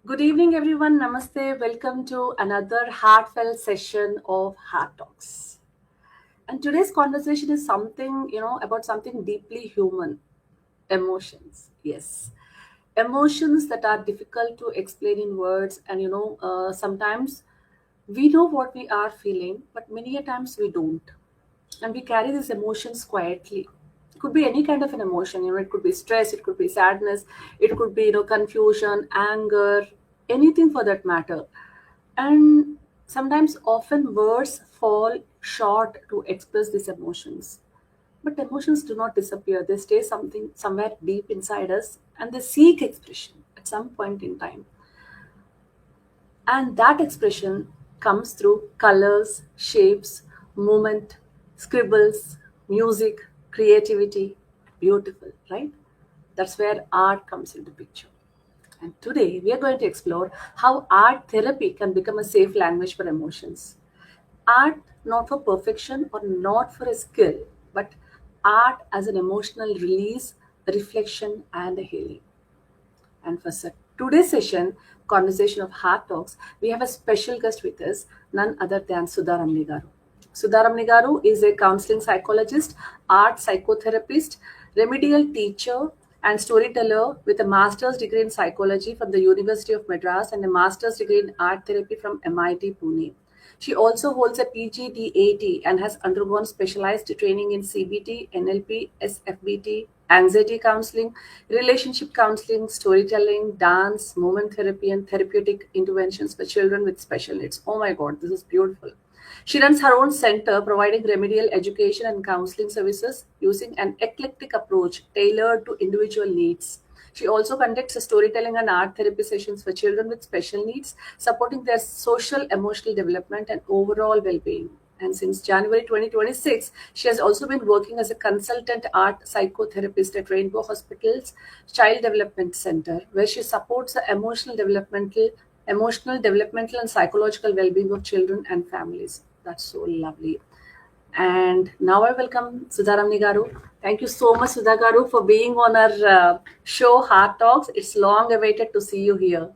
Good evening, everyone. Namaste. Welcome to another heartfelt session of Heart Talks. And today's conversation is something, about something deeply human emotions. Yes. Emotions that are difficult to explain in words. And, sometimes we know what we are feeling, but many a times we don't, and we carry these emotions quietly. It could be any kind of an emotion. It could be stress, it could be sadness, it could be confusion, anger, anything for that matter. And sometimes often words fall short to express these emotions, but emotions do not disappear. They stay something somewhere deep inside us, and they seek expression at some point in time. And that expression comes through colors, shapes, movement, scribbles, music, creativity. Beautiful, right? That's where art comes into picture. And today we are going to explore how art therapy can become a safe language for emotions. Art not for perfection or not for a skill, but art as an emotional release, a reflection, and a healing. And for today's session, Conversation of Heart Talks, we have a special guest with us, none other than Sudha Ramani Garu. Sudha Ramani Garu is a counseling psychologist, art psychotherapist, remedial teacher, and storyteller with a master's degree in psychology from the University of Madras and a master's degree in art therapy from MIT Pune. She also holds a PGDAT and has undergone specialized training in CBT, NLP, SFBT, anxiety counseling, relationship counseling, storytelling, dance, movement therapy, and therapeutic interventions for children with special needs. Oh my God, this is beautiful. She runs her own center providing remedial education and counseling services using an eclectic approach tailored to individual needs. She also conducts storytelling and art therapy sessions for children with special needs, supporting their social, emotional development and overall well being. And since January 2026, she has also been working as a consultant art psychotherapist at Rainbow Hospital's Child Development Center, where she supports the emotional, developmental, and psychological well-being of children and families. That's so lovely. And now I welcome Sudha Ramani Garu. Thank you so much, Sudha Garu, for being on our show, Heart Talks. It's long awaited to see you here.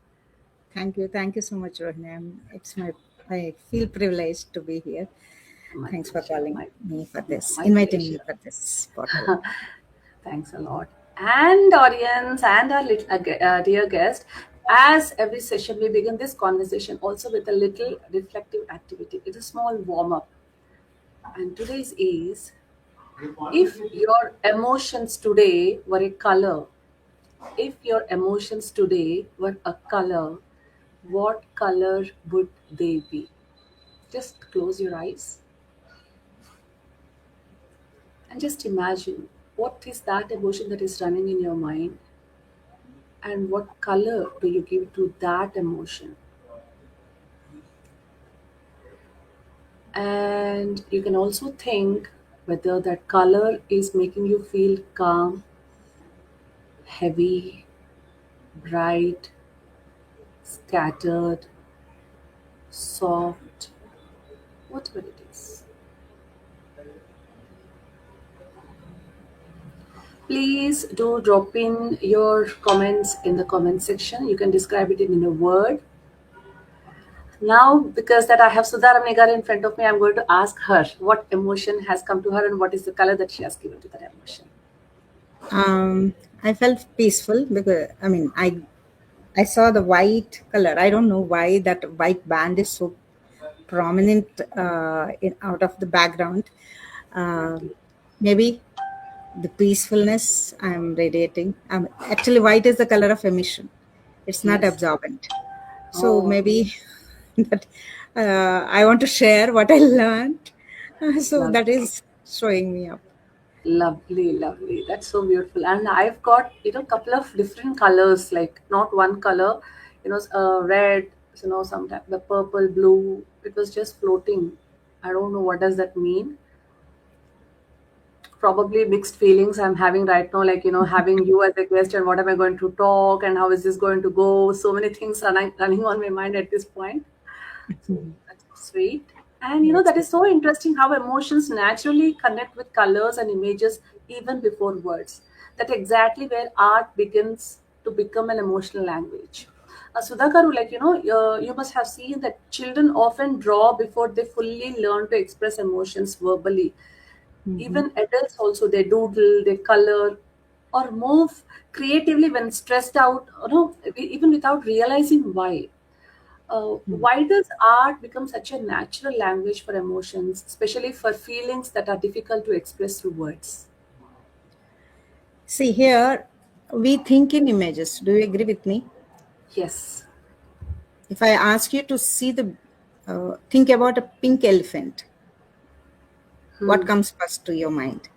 Thank you. Thank you so much, Rohini. I feel privileged to be here. My Thanks for pleasure. calling me for Yeah, this, my inviting me pleasure. for this podcast. Thanks a lot. And audience and our dear guest, as every session, we begin this conversation also with a little reflective activity. It's a small warm up. And today's is, if your emotions today were a color, if your emotions today were a color, what color would they be? Just close your eyes and just imagine what is that emotion that is running in your mind, and what color do you give to that emotion. And you can also think whether that color is making you feel calm, heavy, bright, scattered, soft, whatever it is. Please do drop in your comments in the comment section. You can describe it in a word. Now, because that I have Sudha Ramnegar in front of me, I'm going to ask her what emotion has come to her and what is the color that she has given to that emotion. I felt peaceful because I saw the white color. I don't know why that white band is so prominent out of the background. Uh, Exactly. Maybe the peacefulness I'm radiating. Actually, white is the color of emission. It's not Yes. absorbent. So Oh, maybe that I want to share what I learned. So love. that is showing me up. Lovely, lovely. That's so beautiful. And I've got, couple of different colors, like not one color, red, sometimes the purple, blue. It was just floating. I don't know what does that mean. Probably mixed feelings I'm having right now, like, having you as a guest and what am I going to talk and how is this going to go? So many things running on my mind at this point. So that's sweet. And That's that good. is so interesting how emotions naturally connect with colors and images even before words. That exactly where art begins to become an emotional language. Sudhakaru, like, you must have seen that children often draw before they fully learn to express emotions verbally. Mhm. Even adults also, they doodle, they color, or move creatively when stressed out, even without realizing why. Why does art become such a natural language for emotions, especially for feelings that are difficult to express through words? See, here we think in images. Do you agree with me? Yes. If I ask you to see think about a pink elephant, what Hmm. comes first to your mind?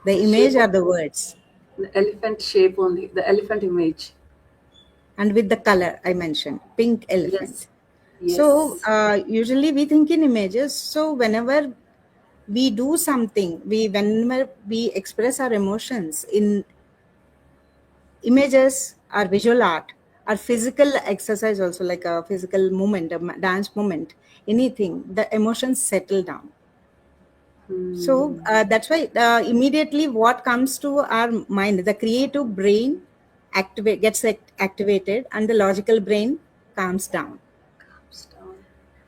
The Shape image or of the words? the elephant shape only, the elephant image. And with the color I mentioned, pink Yes. elephant. So Yes. usually we think in images. So whenever we do something, whenever we express our emotions in images or visual art or physical exercise, also like a physical movement, dance movement, anything, the emotions settle down. So Hmm. that's why immediately what comes to our mind, the creative brain activated, and the logical brain calms down. Star.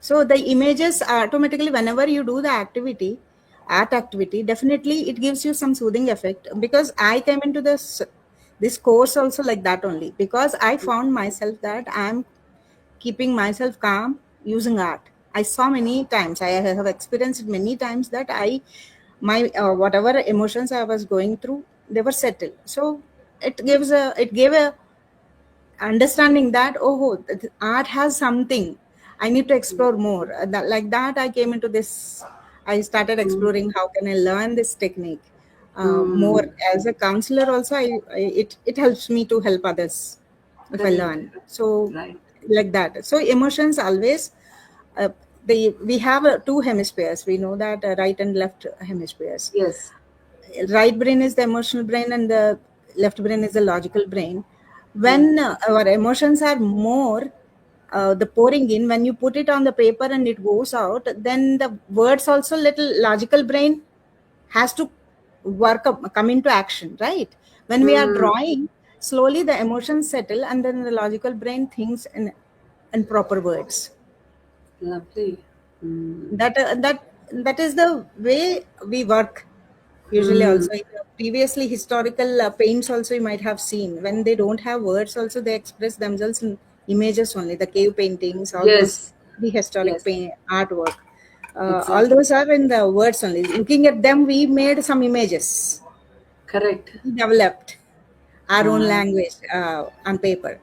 So the images automatically, whenever you do the art activity, definitely it gives you some soothing effect. Because I came into this course also like that only, because I found myself that I'm keeping myself calm using art. I saw many times, I have experienced many times that my whatever emotions I was going through, they were settled. So it gave a understanding that, oh, art has something I need to explore more. Like that I came into this, I started Hmm. exploring how can I learn this technique more. Hmm. As a counselor also, it helps me to help others if I Correct. learn. So Right. like that, so emotions always, uh, we have two hemispheres, we know that, right and left hemispheres. Yes. Right brain is the emotional brain and the left brain is the logical brain. Yeah. When our emotions are more the pouring in, when you put it on the paper and it goes out, then the words also, little logical brain has to come into action, right? When we are Hmm. drawing, slowly the emotions settle and then the logical brain thinks in proper words. Lovely. Hmm. That is the way we work. Usually Hmm. also in the previously historical paints also, you might have seen, when they don't have words also, they express themselves in images only, the cave paintings, all those Yes. prehistoric Yes. artwork, all Exactly. those are in the words only. Looking at them, we made some images, Correct. we developed our own Ah, language on paper.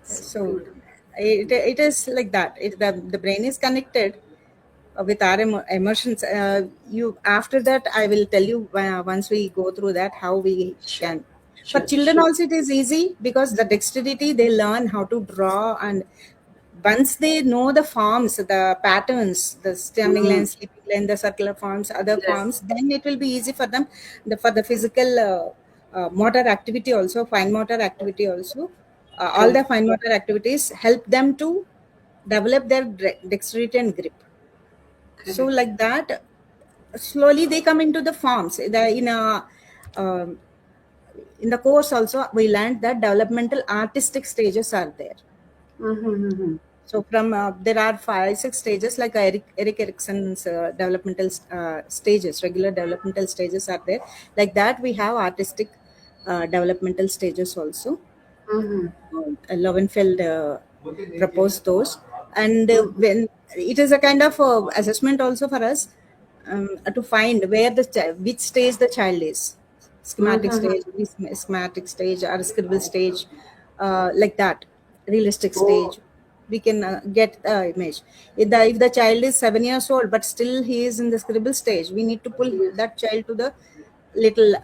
so So beautiful. it is like that, the brain is connected with our emotions. You After that I will tell you, once we go through that, how we Sure. can. For Sure. children Sure. also it is easy, because the dexterity, they learn how to draw, and once they know the forms, the patterns, the standing Hmm. line, sleeping line, the circular forms, other Yes. forms, then it will be easy for them, for the physical motor activity also, fine motor activity also. All the Correct. fine motor activities help them to develop their dexterity and grip. So Correct. like that, slowly they come into the forms. Um, in the course also, we learned that developmental artistic stages are there. Mm-hmm. So from there are 5 6 stages, like Eric Erickson's developmental stages, regular developmental stages are there. Like that, we have artistic developmental stages also. Mm-hmm. Lowenfeld proposed those, and Mm-hmm. when it is a kind of assessment also for us, to find where which stage the child is, schematic stage, Mm-hmm. schematic stage, or scribble stage, like that, realistic Oh, stage. We can get the image. If the child is 7 years old but still he is in the scribble stage, we need to pull yes. that child to the little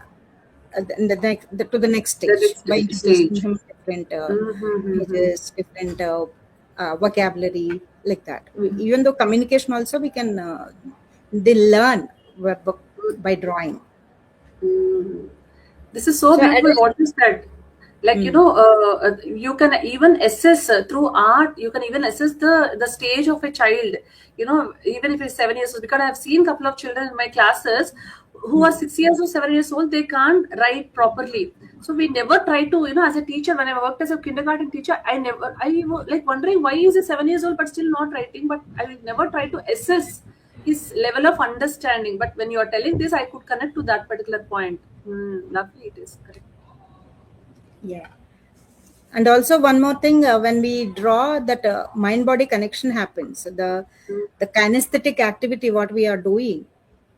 to the next The stage by next introducing stage. him different Mm-hmm. images, different vocabulary, like that. Even though communication also, we can they learn by drawing. Mm. This is so So beautiful. What you said. Like, you can even assess through art, you can even assess the stage of a child, even if it's 7 years old. Because I have seen a couple of children in my classes who are 6 years or 7 years old, they can't write properly. So we never try to, as a teacher, when I worked as a kindergarten teacher, I was like wondering why is he 7 years old but still not writing, but I will never try to assess his level of understanding. But when you are telling this, I could connect to that particular point. Lovely, it is correct. Yeah. And also one more thing, when we draw, that mind body connection happens, the kinesthetic activity what we are doing,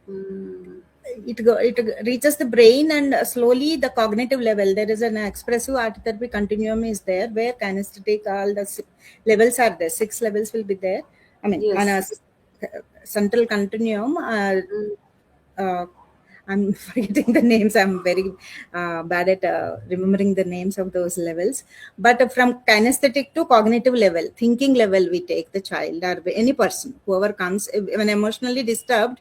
Mm. it reaches the brain, and slowly the cognitive level, there is an expressive art therapy continuum is there, where kinesthetic, all the levels are there, 6 levels will be there. I mean, on a Yes. central continuum, Mm. I'm forgetting the names. I'm very bad at remembering the names of those levels. But from kinesthetic to cognitive level, thinking level, we take the child or any person, whoever comes, when emotionally disturbed,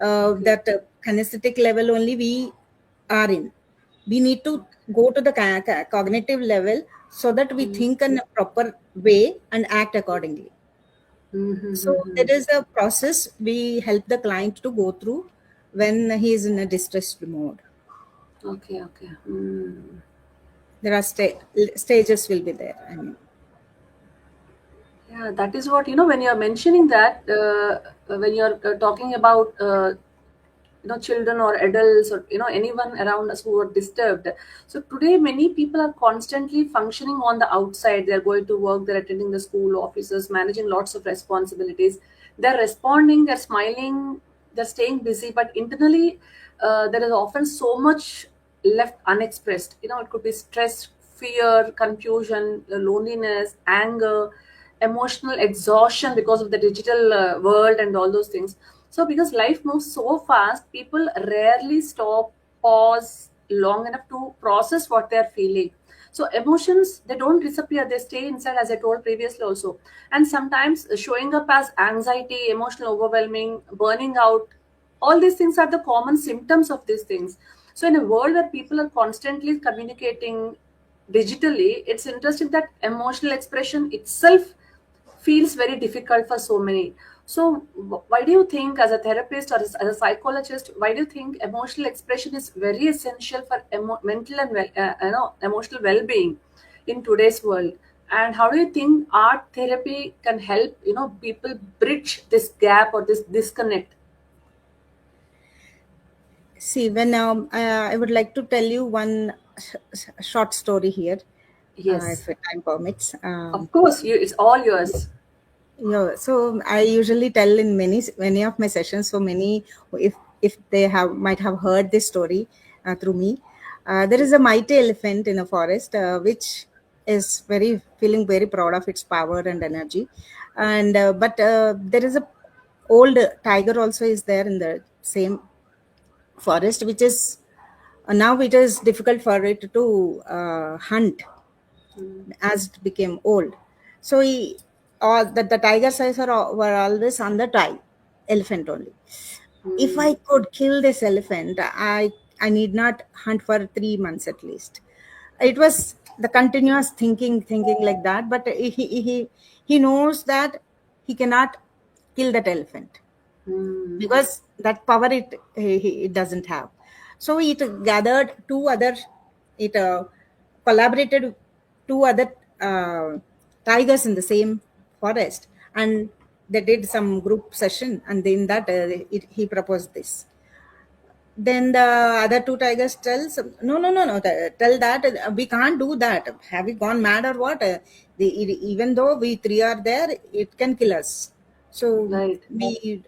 Okay. that kinesthetic level only we are in. We need to go to the cognitive level, so that we Mm. think in a proper way and act accordingly. So there Mm-hmm. is a process we help the client to go through when he is in a distressed mode. Okay, okay. Mm. There are stages will be there. I mean, Yeah, that is what, when you're mentioning that, when you're talking about, children or adults, or, anyone around us who are disturbed. So today, many people are constantly functioning on the outside. They're going to work, they're attending the school, offices, managing lots of responsibilities. They're responding, they're smiling, they're staying busy, but internally, there is often so much left unexpressed. It could be stress, fear, confusion, loneliness, anger, emotional exhaustion because of the digital world and all those things. So because life moves so fast, people rarely stop, pause long enough to process what they're feeling. So emotions, they don't disappear, they stay inside, as I told previously also. And sometimes showing up as anxiety, emotional overwhelming, burning out, all these things are the common symptoms of these things. So in a world where people are constantly communicating digitally, it's interesting that emotional expression itself feels very difficult for so many. So why do you think, as a therapist or as a psychologist, why do you think emotional expression is very essential for mental and emotional well-being in today's world? And how do you think art therapy can help people bridge this gap or this disconnect? see, when I would like to tell you one short story here, Yes, if time permits. of course, it's all yours. Yeah, so I usually tell in many of my sessions. So many, if they have might have heard this story through me. There is a mighty elephant in a forest, which is very feeling very proud of its power and energy, and but there is a old tiger also is there in the same forest, which is now it is difficult for it to hunt Mm. as it became old. So all the tiger's eyes were always on the elephant only. If Mm. I could kill this elephant, I need not hunt for 3 months at least. It was the continuous thinking like that. But he knows that he cannot kill that elephant, Mm. because that power it doesn't have. So it gathered two other, it collaborated two other tigers in the same forest, and they did some group session, and in that he proposed this. Then the other two tigers tells, no, tell that we can't do that. Have we gone mad or what? Even though we three are there, it can kill us. So Right. we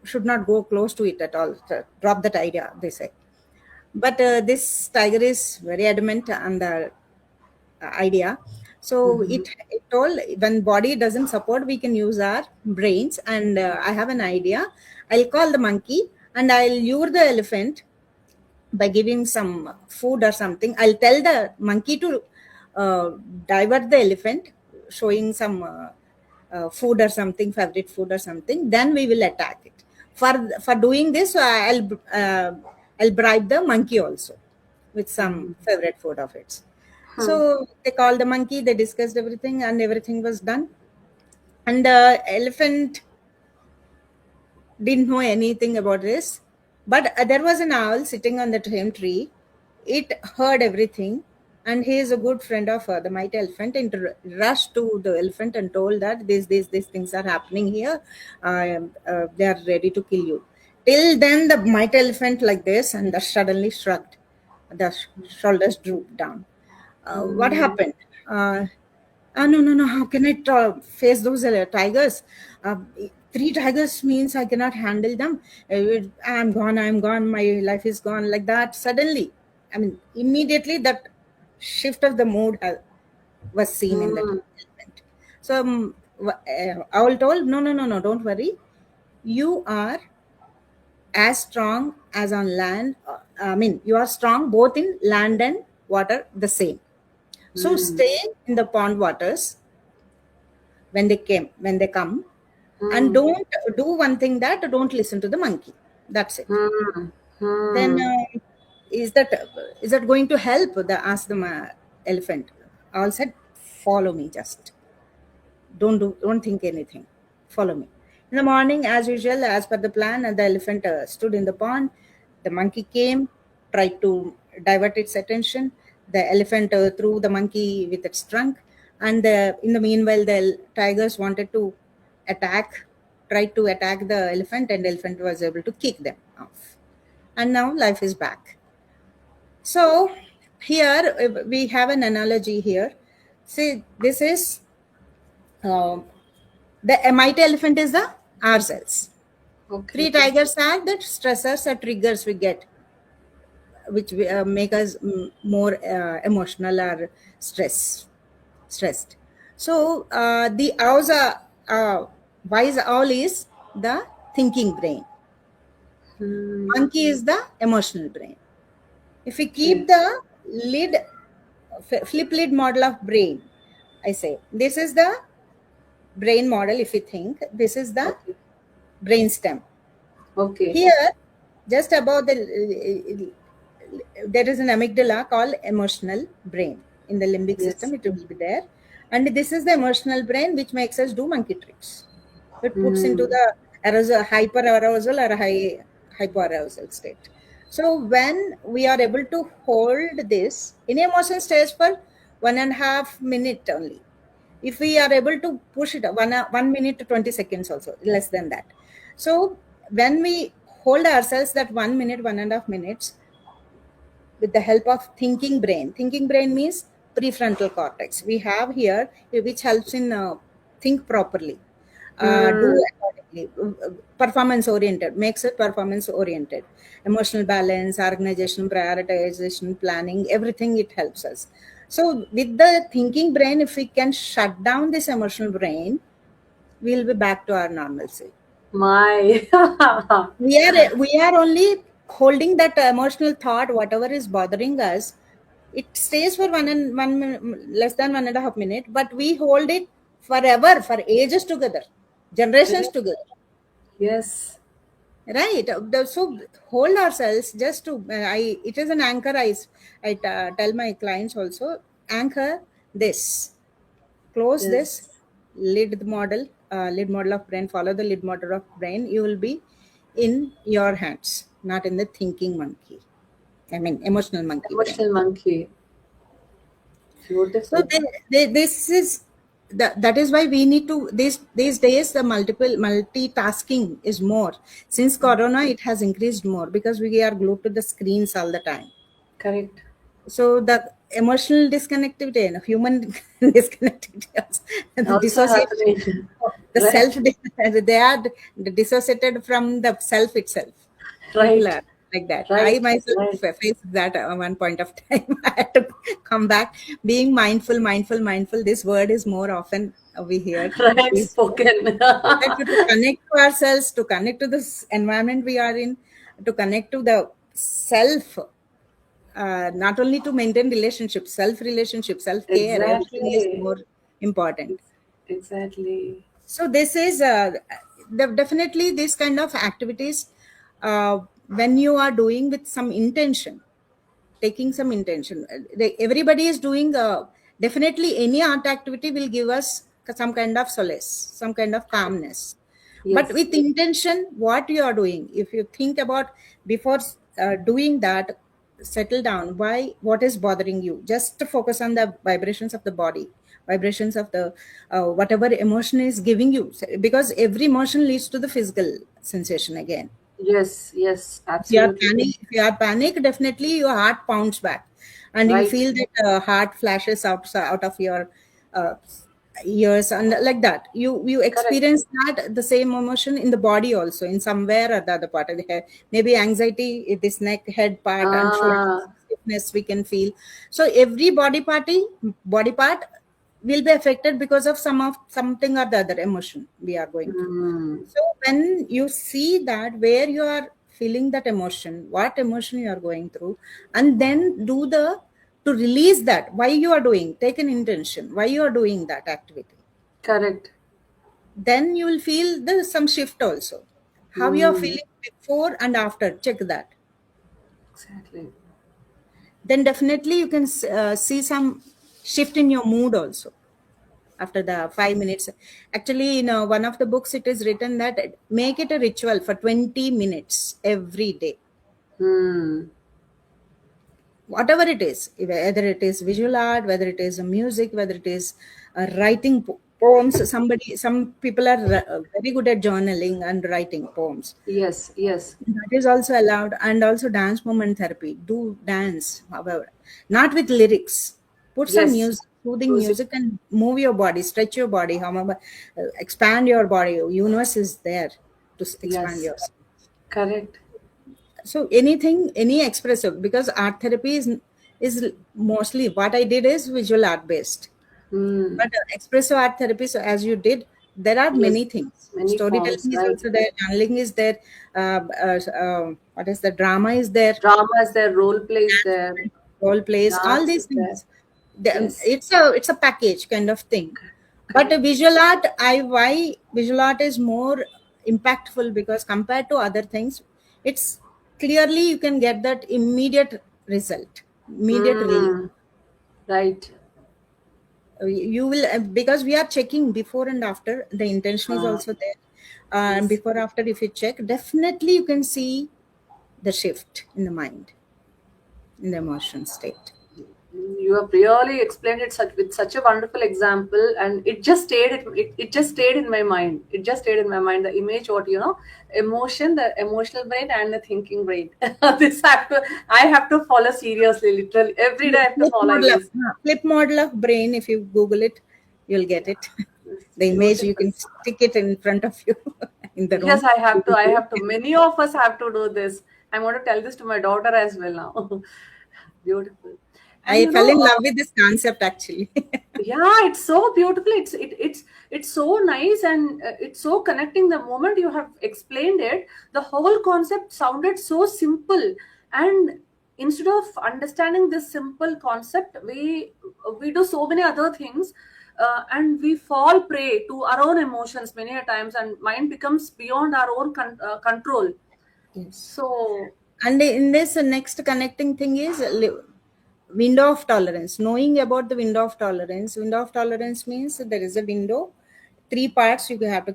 should not go close to it at all. So drop that idea, they say. But this tiger is very adamant on the idea. So Mhm. it told, when body doesn't support, we can use our brains. And I have an idea. I'll call the monkey, and I'll lure the elephant by giving some food or something. I'll tell the monkey to uh, divert the elephant, showing some food or something, favorite food or something. Then we will attack it. For doing this, I'll bribe the monkey also with some Mhm. favorite food of its. So they called the monkey, they discussed everything, and everything was done. And the elephant didn't know anything about this, but there was an owl sitting on the same tree. It heard everything, and he is a good friend of the mighty elephant, and rushed to the elephant and told that these things are happening here. They are ready to kill you. Till then, the mighty elephant like this, and suddenly shrugged. The shoulders drooped down. What happened? No, no, no. How can I face those tigers? Three tigers means I cannot handle them. I'm gone. I'm gone. My life is gone. Like that. Suddenly, I mean, immediately that shift of the mood was seen in that element. So Owl told, no, no, no, no. Don't worry. You are as strong as on land. I mean, you are strong both in land and water, the same. So stay in the pond waters when they come, and don't do one thing, that don't listen to the monkey. That's it. Then is that going to help? Asked the elephant. All said, follow me, just don't think anything, follow me. In the morning, as usual, as per the plan, the elephant stood in the pond. The monkey came, tried to divert its attention. The elephant threw the monkey with its trunk, and in the meanwhile, the tigers wanted to tried to attack the elephant, and the elephant was able to kick them off. And now life is back. So here we have an analogy here. See, this is the mighty elephant is the ourselves. Three tigers are the stressors or triggers we get, which make us more emotional or stressed. So the owls are wise owl is the thinking brain. Monkey is the emotional brain. If we keep the flip lid model of brain, I say this is the brain model. If we think this is the brain stem. Here, just above there is an amygdala called emotional brain. In the limbic system, it will be there. And this is the emotional brain which makes us do monkey tricks. It puts into the hyper arousal or hypoarousal state. So when we are able to hold this in emotion stage for 1.5 minutes only, if we are able to push it 1 minute to 20 seconds also, less than that. So when we hold ourselves that 1 minute, 1.5 minutes, with the help of thinking brain means prefrontal cortex we have here, which helps in think properly, do accordingly, performance oriented, makes it performance oriented, emotional balance, organization, prioritization, planning, everything it helps us. So with the thinking brain, if we can shut down this emotional brain, we'll be back to our normalcy. We are only holding that emotional thought, whatever is bothering us. It stays for less than 1.5 minutes, but we hold it forever, for ages together, generations together. Yes. Right. So hold ourselves just to, it is an anchor. I tell my clients also, anchor this, close this lid model of brain, follow the lid model of brain. You will be in your hands, not in the thinking monkey. I mean, emotional monkey. Monkey. Beautiful. So this is that is why we need to these days the multitasking is more. Since Corona, it has increased more because we are glued to the screens all the time. Correct. So the emotional disconnectivity and human disconnectivity, the dissociation, the self, they are dissociated from the self itself. Right. Like that. I myself faced that at one point of time. I had to come back. Being mindful. This word is more often we hear. Right, spoken. To connect to ourselves, to connect to this environment we are in, to connect to the self. Not only to maintain relationships, self-care, everything is more important. Exactly. So this is definitely this kind of activities when you are doing with some intention. taking some intention. Everybody is doing definitely any art activity will give us some kind of solace, some kind of calmness. But Yes. with intention, what you are doing, if you think about before doing that, settle down. Why? What is bothering you? Just to focus on the vibrations of the body, vibrations of the whatever emotion is giving you, because every emotion leads to the physical sensation again. Yes. Yes. If Absolutely. you are panic, definitely your heart pounds back, and you Right. feel that heart flashes out of your uh, ears, and like that. You Correct. experience that the same emotion in the body also, in somewhere or the other part of the head. Maybe anxiety, this neck, head part, and shoulder Ah. stiffness we can feel. So every body part will be affected because of something or the other emotion we are going through. Hmm. So when you see that where you are feeling that emotion, what emotion you are going through, and then do the to release that, why you are doing, take an intention, why you are doing that activity. Correct. Then you will feel there's some shift also. How you are Hmm. feeling before and after, check that. Exactly. Then definitely you can see some shift in your mood also after the 5 minutes. Actually, in one of the books, it is written that make it a ritual for 20 minutes every day. Hmm. Whatever it is, whether it is visual art, whether it is music, whether it is writing poems. Some people are very good at journaling and writing poems. Yes. Yes. That is also allowed. And also dance movement therapy. Do dance, however, not with lyrics. Put some Yes. music, soothing Music. music, and move your body, stretch your body, however, expand your body. Universe is there to expand Yes. yourself. Correct. So anything, any expressive, because art therapy is mostly what I did is visual art based. Hmm. But expressive art therapy, so as you did, there are Yes. many things. Many forms. Storytelling is Right. also there, channeling is there, what is the drama is there, Drama is there. Role play is there. role plays, all Dance these is there. things. Yes. It's a package kind of thing. But a Correct. visual art, why visual art is more impactful, because compared to other things, it's clearly you can get that immediate result, immediate relief. Hmm. Right. You will because we are checking before and after, the intention is Ah. also there. And Yes. before after, if you check, definitely you can see the shift in the mind, in the emotion state. You have really explained it with such a wonderful example, and it just stayed in my mind. It just stayed in my mind. The image, what emotion, the emotional brain, and the thinking brain. This I have to follow seriously. Literally every day I have to follow. I guess. Flip model of brain, if you Google it, you'll get it. It's The image, you beautiful. can stick it in front of you in the Yes, room. I have You to. will I see have to. it. Many of us have to do this. I'm going to tell this to my daughter as well now. Beautiful. And I fell in love with this concept actually. yeah, it's so beautiful. It's so nice, and it's so connecting. The moment you have explained it, the whole concept sounded so simple. And instead of understanding this simple concept, we do so many other things, and we fall prey to our own emotions many a times, and mind becomes beyond our own control. Yes. So And in this, next connecting thing is window of tolerance. Knowing about the window of tolerance. Window of tolerance means there is a window, three parts you have to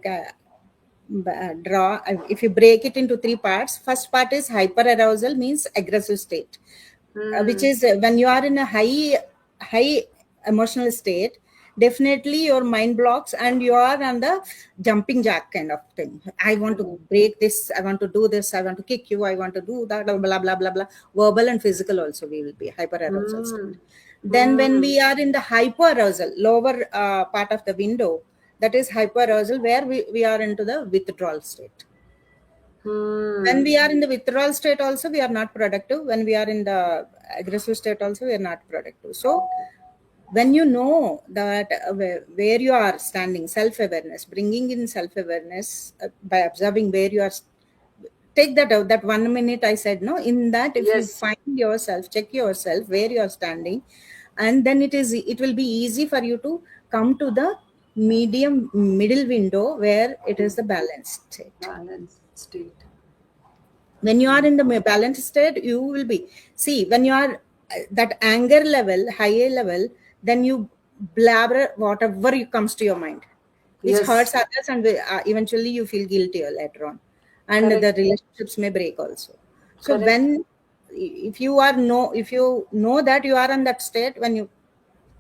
draw. If you break it into three parts, first part is hyperarousal, means aggressive state, which hmm, is when you are in a high emotional state. Definitely your mind blocks and you are on the jumping jack kind of thing. I want to break this, I want to do this, I want to kick you, I want to do that, blah blah blah blah blah. Verbal and physical also, we will be hyperarousal hmm, state. Then when hmm, we are in the hyperarousal, lower part of the window, that is hyperarousal, where we are into the withdrawal state. When hmm. we are in the withdrawal state also, we are not productive. When we are in the aggressive state also, we are not productive. So when you know that where you are standing, self-awareness, bringing in self-awareness by observing where you are, take that out, that 1 minute I said, no, in that, if you Yes. find yourself, check yourself where you are standing, and then it will be easy for you to come to the middle window, where it is the balanced state. Balanced state. When you are in the balanced state, you will be, see, when you are that anger level, higher level, then you blabber whatever comes to your mind, which Yes. hurts others, and eventually you feel guilty later on, and Correct. the relationships may break also. So Correct. when, if you know that you are in that state, when you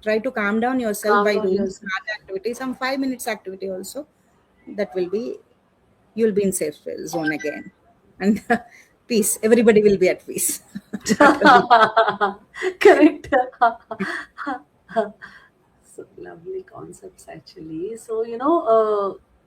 try to calm down yourself Calm by down doing yourself. smart activity, some 5 minutes activity also, that will be, you'll be in safe zone again, and peace. Everybody will be at peace. Totally. Correct. So lovely concepts actually. So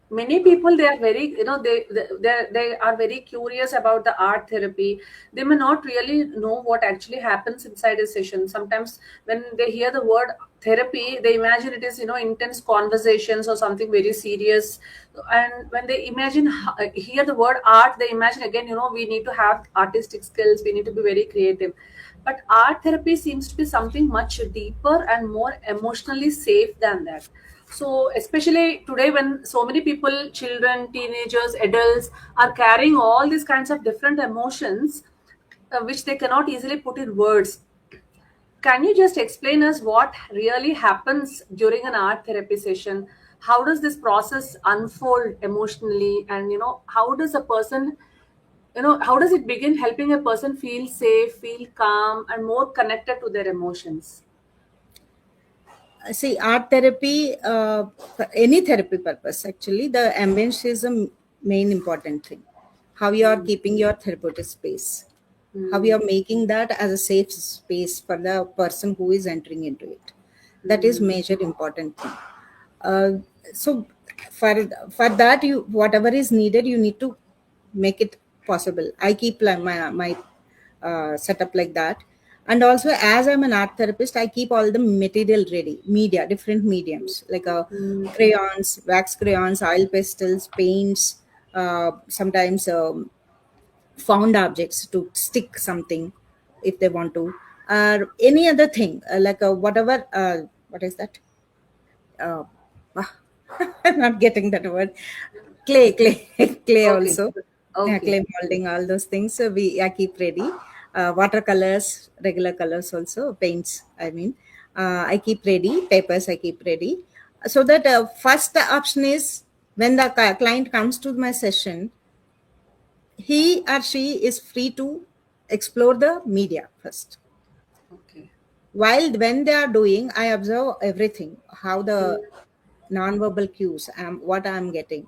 many people, they are very, they are very curious about the art therapy. They may not really know what actually happens inside a session. Sometimes when they hear the word therapy, they imagine it is, intense conversations or something very serious. And when they hear the word art, they imagine again, we need to have artistic skills, we need to be very creative. But art therapy seems to be something much deeper and more emotionally safe than that. So, especially today, when so many people, children, teenagers, adults, are carrying all these kinds of different emotions, which they cannot easily put in words. Can you just explain us what really happens during an art therapy session? How does this process unfold emotionally? And how does a person, how does it begin helping a person feel safe, feel calm, and more connected to their emotions? See, art therapy, for any therapy purpose, actually, the ambience is the main important thing. How you are Mm, keeping your therapeutic space, how you mm, are making that as a safe space for the person who is entering into it. That is mm, major important thing. Uh, so for that, you, whatever is needed, you need to make it possible. I keep like my setup like that. And also, as I'm an art therapist, I keep all the material ready, media, different mediums, like mm, crayons, wax crayons, oil pastels, paints, sometimes found objects to stick something if they want to, or any other thing, like whatever, what is that, uh, I'm not getting that word. Clay, clay okay. also. Yeah, Okay. clay molding, all those things. So I keep ready. Watercolors, regular colors also, paints. I mean, I keep ready. Papers, I keep ready. So that first option is, when the client comes to my session, he or she is free to explore the media first. Okay. While when they are doing, I observe everything, how Mm, the non-verbal cues, what I'm getting.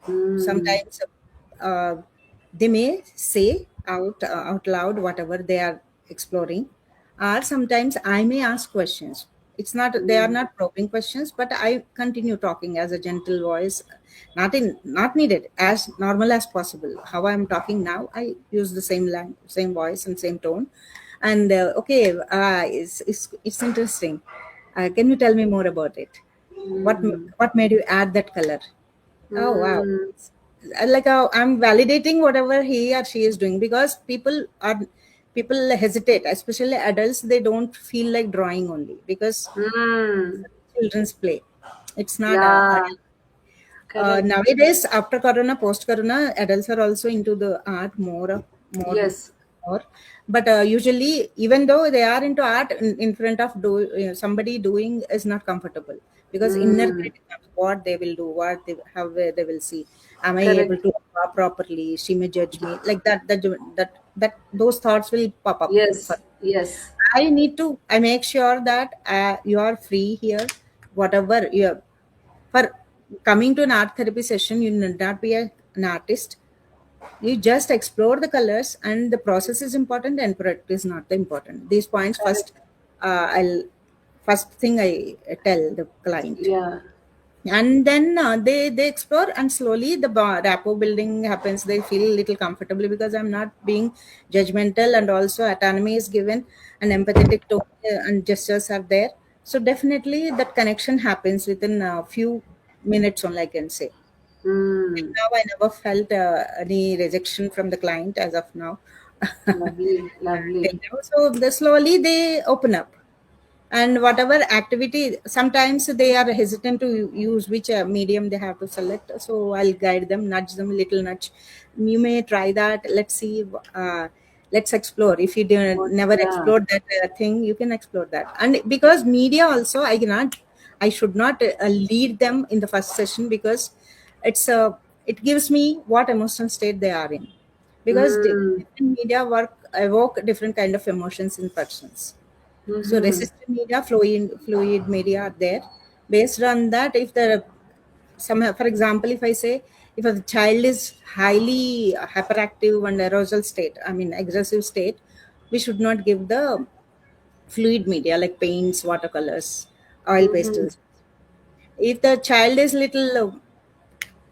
mm, Sometimes uh, they may say out loud whatever they are exploring, or sometimes I may ask questions. It's not, they are mm, not probing questions, but I continue talking as a gentle voice, not needed, as normal as possible. How I'm talking now, I use the same language, same voice, and same tone. And okay, it's interesting. Can you tell me more about it? mm, What made you add that color? Oh wow. mm, Like I'm validating whatever he or she is doing, because people hesitate, especially adults. They don't feel like drawing only because mm. children's play. It's not Yeah. Correct. nowadays, after Corona, post Corona, adults are also into the art more, Yes. more. But usually, even though they are into art, in front of somebody doing is not comfortable, because inner Mm. critic comes, what they will do, how they will see. Am I able Correct. to draw properly? She may judge me like that. That those thoughts will pop up. Yes. Yes. I make sure that you are free here, whatever you, for coming to an art therapy session, you need not be an artist. You just explore the colors, and the process is important, and product is not the important. These points first, Correct. I'll first thing I tell the client. Yeah. And then they explore, and slowly the rapport building happens. They feel a little comfortably, because I'm not being judgmental, and also autonomy is given, and empathetic tone and gestures are there. So definitely that connection happens within a few minutes only, I can say. Till Mm. now I never felt any rejection from the client as of now. Lovely. Till Lovely. now. So slowly they open up, and whatever activity, sometimes they are hesitant to use which medium they have to select, so I'll guide them, nudge them, little nudge. You may try that, let's see, uh, let's explore. If you never Yeah. explored that thing, you can explore that. And because media also, I should not lead them in the first session, because it's it gives me what emotional state they are in, because Mm. different media work evoke different kind of emotions in persons. So Mm-hmm. resistant media, fluid media are there. Based on that, if the some, for example, if I say, if a child is highly hyperactive and arousal state, I mean aggressive state, we should not give the fluid media like paints, watercolors, oil Mm-hmm. pastels. If the child is little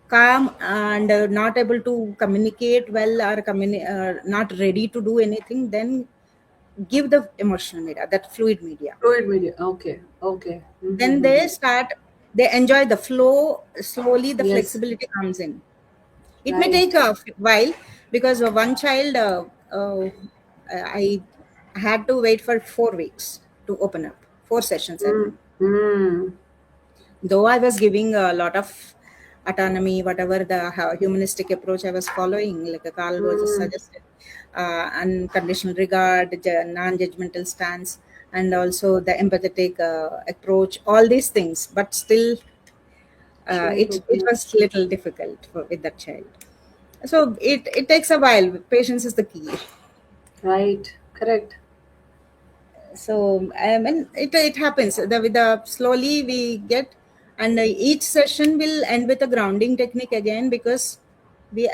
calm and not able to communicate well, or not ready to do anything, then give the emotional media, that fluid media. Fluid media. Okay. Okay. Then Mm-hmm. they enjoy the flow. Slowly the Yes. flexibility comes in. It may Right. take a while, because one child, I had to wait for 4 weeks to open up. 4 sessions I Mm. went. Mm. Though I was giving a lot of autonomy, whatever the humanistic approach I was following, like Carl was Mm. suggested, unconditional regard, non-judgmental stance, and also the empathetic approach, all these things, but still Shouldn't it open up. was little difficult with that child. So it takes a while. Patience is the key. Right. Correct. So and it happens with the slowly we get. And each session will end with a grounding technique again, because we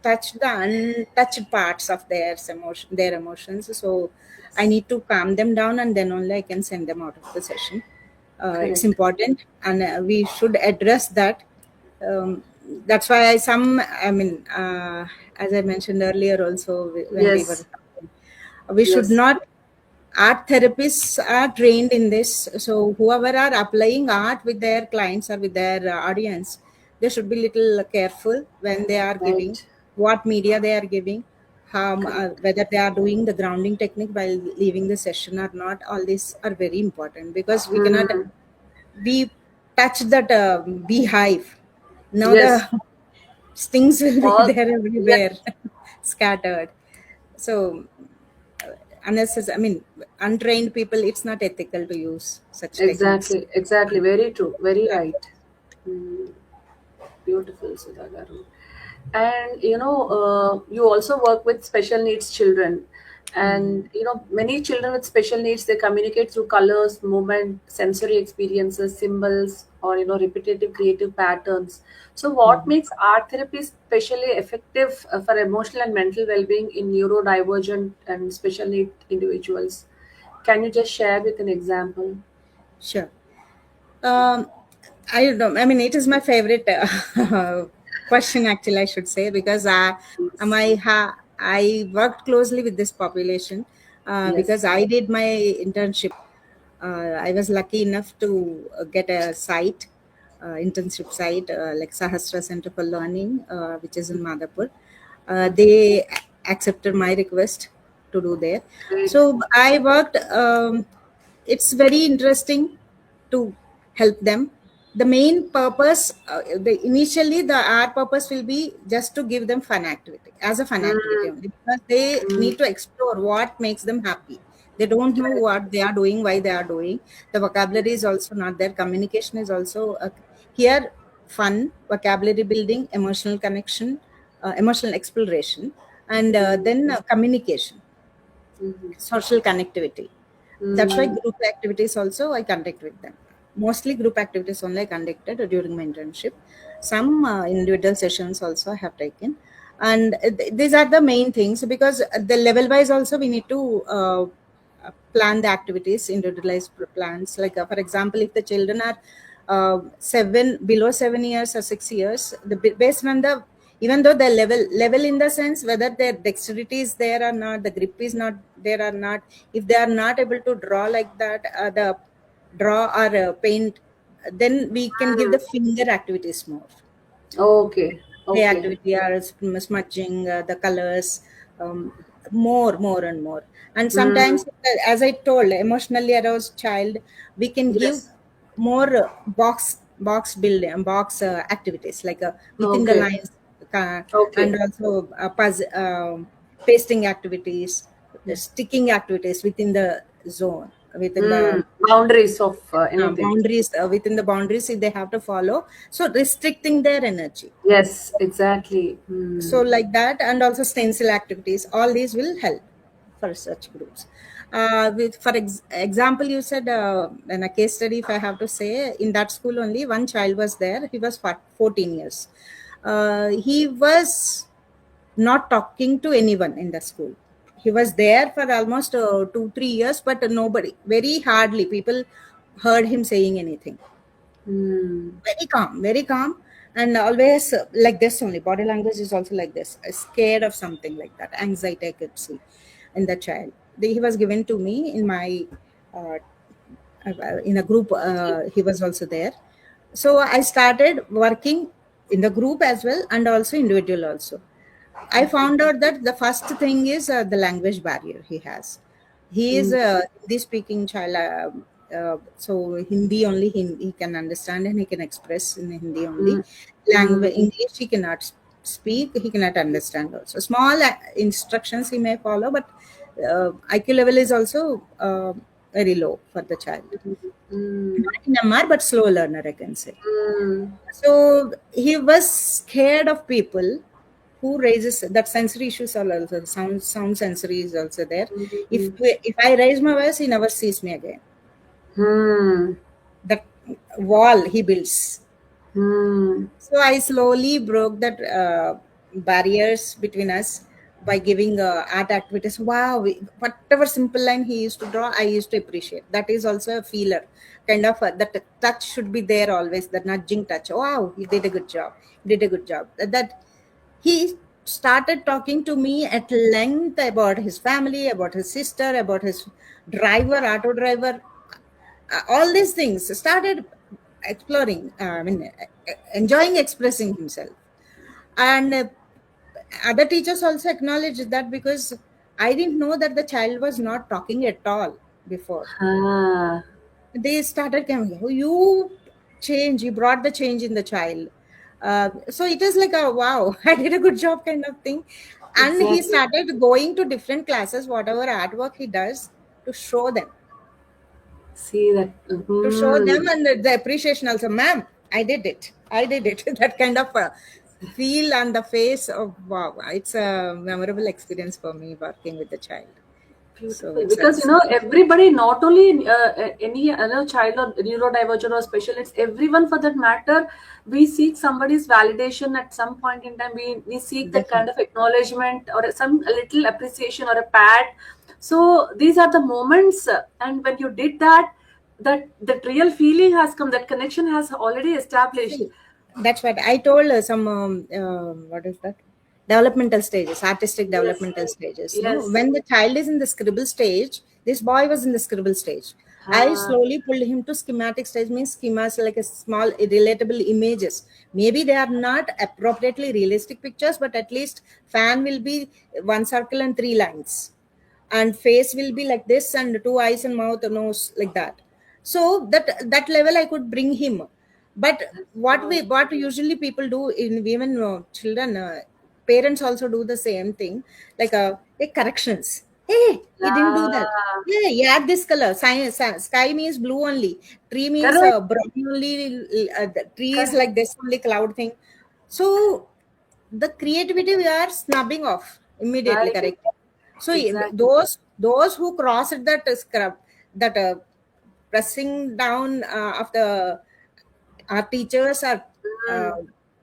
touch the untouched parts of their emotions. So I Yes. need to calm them down, and then only I can send them out of the session. It's Correct. important, and we should address that. um, that's why I mean, as I mentioned earlier also, when we were Yes. talking, we should Yes. not, art therapists are trained in this. So whoever are applying art with their clients or with their audience, they should be little careful when they are giving, Right. what media they are giving, how Correct. whether they are doing the grounding technique while leaving the session or not. All these are very important, because we cannot Mm. we touch that beehive. Now the Yes. stings will be All. there Yes. everywhere, scattered. So unnecessary, I mean, untrained people, it's not ethical to use such techniques. Exactly. Exactly. Very true. Very right. Mm. Beautiful, Sudha Garu. And you also work with special needs children. Mm. And many children with special needs, they communicate through colors, movement, sensory experiences, symbols, or repetitive creative patterns. So what Mhm. makes art therapy especially effective for emotional and mental well-being in neurodivergent and special need individuals? Can you just share with an example? Sure. Um, I don't know. I mean, it is my favorite question, actually, I should say, because Yes. I worked closely with this population, because Yes. I did my internship. I was lucky enough to get a site, internship site, like Sahasra Center for Learning, which is in Madhapur. They accepted my request to do there. Great. So I worked. It's very interesting to help them. The main purpose, initially, our purpose will be just to give them fun activity, as a fun activity Mm. only, because they Mm. need to explore what makes them happy. They don't know Correct. what they are doing, why they are doing. The vocabulary is also not there. Communication is also here. Fun, vocabulary building, emotional connection, emotional exploration, and Mm. then communication, Mhm. social connectivity. That's why Mm. group activities also I conduct with them. Mostly group activities only I conducted during my internship. Some individual sessions also I have taken. And these are the main things, because the level wise also we need to plan the activities, individualized plans. Like, for example, if the children are below 7 years or 6 years, based on the, even though the level in the sense whether their dexterity is there or not, the grip is not there or not, if they are not able to draw like that, the draw or paint, then we can give the Mm. finger activities more. Okay. Play Okay. activity or smudging the colors, um, more and more. And sometimes, Mm. as I told, emotionally aroused child, we can give Yes. more box building, box activities, like within the Okay. lines, and Okay. also puzzle, pasting activities, sticking activities within the zone, within the Boundaries of anything. boundaries, within the boundaries they have to follow. So restricting their energy. Yes, exactly. So like that, and also stencil activities, all these will help for such groups. With for example, you said in a case study, if I have to say, in that school only one child was there. He was 14 years. He was not talking to anyone in the school. He was there for almost 2 3 years, but nobody, very hardly people heard him saying anything. Very calm, and always like this only. Body language is also like this, scared of something, like that. Anxiety I could see in the child. He was given to me in my uh, in a group. He was also there, so I started working in the group as well, and also individual also. I found out that the first thing is the language barrier he has. He is a Hindi speaking child, so Hindi only he can understand, and he can express in Hindi only. Language English he cannot speak, he cannot understand also. Small instructions he may follow, but IQ level is also very low for the child. Not in MR, but slow learner, I can say. So he was scared of people who raises that. Sensory issues are also, sound sensory is also there. If I raise my voice, he never sees me again. That wall he builds. So I slowly broke that barriers between us by giving art activities. Wow, whatever simple line he used to draw, I used to appreciate. That is also a feeler, kind of that touch should be there always. That nudging touch. Wow, he did a good job. Did a good job. That he started talking to me at length about his family, about his sister, about his auto driver, all these things. Started exploring, enjoying expressing himself. And other teachers also acknowledged that, because I didn't know that the child was not talking at all before. They started coming, oh, you brought the change in the child. So it is like a wow, I did a good job kind of thing. And Exactly. he started going to different classes, whatever artwork he does, to show them. See that. To show them, and the appreciation also. Ma'am, I did it. That kind of feel on the face of wow. It's a memorable experience for me working with the child. Beautiful. So Because everybody, not only any child or neurodivergent or special, it's everyone for that matter. We seek somebody's validation at some point in time. We seek that kind of acknowledgement or some little appreciation or a pat. So these are the moments, and when you did that, that real feeling has come. That connection has already established. See, that's what I told some what is that, developmental stages, artistic developmental stages. Yes. No? When the child is in the scribble stage, this boy was in the scribble stage. I slowly pulled him to schematic stage. Means schemas like a small relatable images. Maybe they are not appropriately realistic pictures, but at least fan will be one circle and 3 lines, and face will be like this, and 2 eyes and mouth and nose, like that. So that level I could bring him. But what usually people do, in even children, parents also do the same thing, like corrections. Hey, he didn't do that. Yeah, this color. Sky means blue only. Tree means brown only. The tree is like this only, cloud thing. So the creativity we are snubbing off immediately. Correct. So those who crossed that scrub, that pressing down of the our teachers, our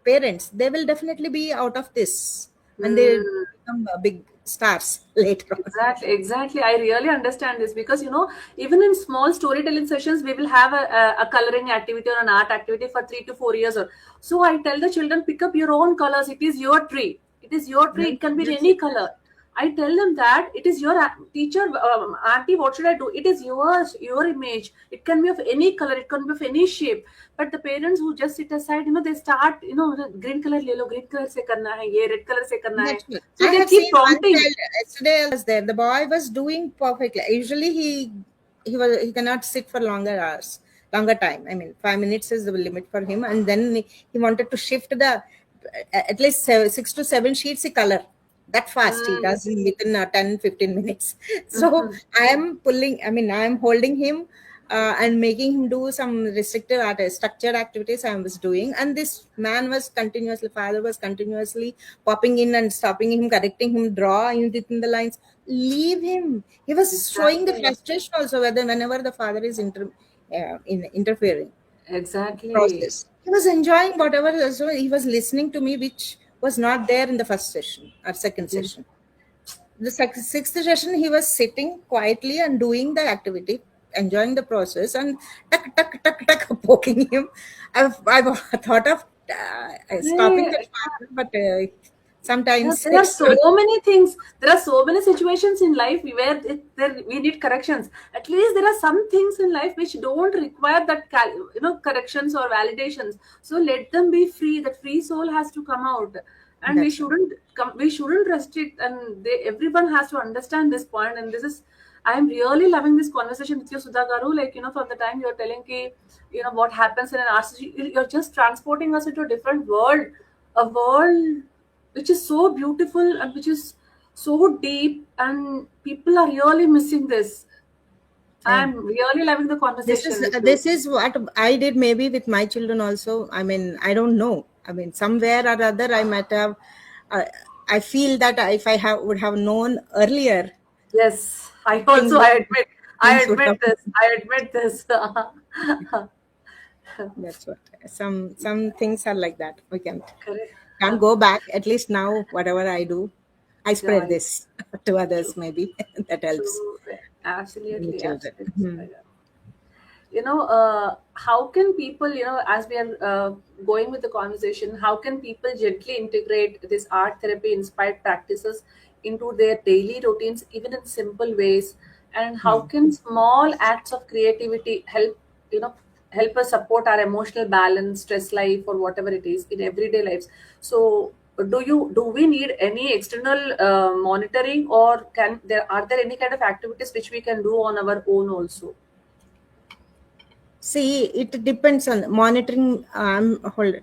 parents, they will definitely be out of this, and they become big stars later on. Exactly. I really understand this, because even in small storytelling sessions, we will have a coloring activity or an art activity for 3 to 4 years. So I tell the children, pick up your own colors. It is your tree. It is your tree. It can be any color. I tell them that it is your teacher, auntie, what should I do? It is yours, your image. It can be of any color. It can be of any shape. But the parents who just sit aside, they start, green color le lo, green color se karna hai, ye red color se karna hai. So I they have keep seen prompting. Yesterday I was there. The boy was doing perfectly. Usually he cannot sit for longer time. I mean, 5 minutes is the limit for him. And then he wanted to shift the at least 6 to 7 sheets of color. that fast he Mm. does in within 10-15 minutes. So Mhm. I am pulling, I mean, I am holding him and making him do some restrictive structured activities I was doing. And this man was continuously, father was continuously popping in and stopping him, correcting him, draw in within the lines. Leave him. He was showing the Exactly. frustration also whether whenever the father is interfering Exactly. process. He was enjoying whatever, so he was listening to me, which was not there in the first session or second Yes. session. The sixth session, he was sitting quietly and doing the activity, enjoying the process, and tuck, tuck, tuck, tuck, poking him. I've thought of stopping that Right. partner, but Yeah, sometimes there are it's so not. many things. There are so many situations in life where we need corrections. At least there are some things in life which don't require that corrections or validations. So let them be free. That free soul has to come out, and we That's right. shouldn't come. We shouldn't restrict. And everyone has to understand this point. And this is, I am really loving this conversation with you, Sudha Garu. Like, from the time you're telling ki, what happens in an RCG, you're just transporting us into a different world, a world which is so beautiful and which is so deep, and people are really missing this. Yeah. I'm really loving the This is conversation with you. this is what I did maybe with my children also. I mean, I don't know. I mean, somewhere or other, I might have. Uh, I feel that if I would have known earlier, Yes, I things also, would I things would admit have. this, I admit this. That's what some things are like that. We Correct. can't go back. At least now, whatever I do, I spread Right. this to True. others. Maybe that helps True. in the Absolutely, children. absolutely. Hmm. How can people, as we are going with the conversation, how can people gently integrate this art therapy inspired practices into their daily routines, even in simple ways? And how Hmm. can small acts of creativity you know help us support our emotional balance, stress life, or whatever it is in everyday lives? So do we need any external monitoring, or are there any kind of activities which we can do on our own also? See, it depends on monitoring.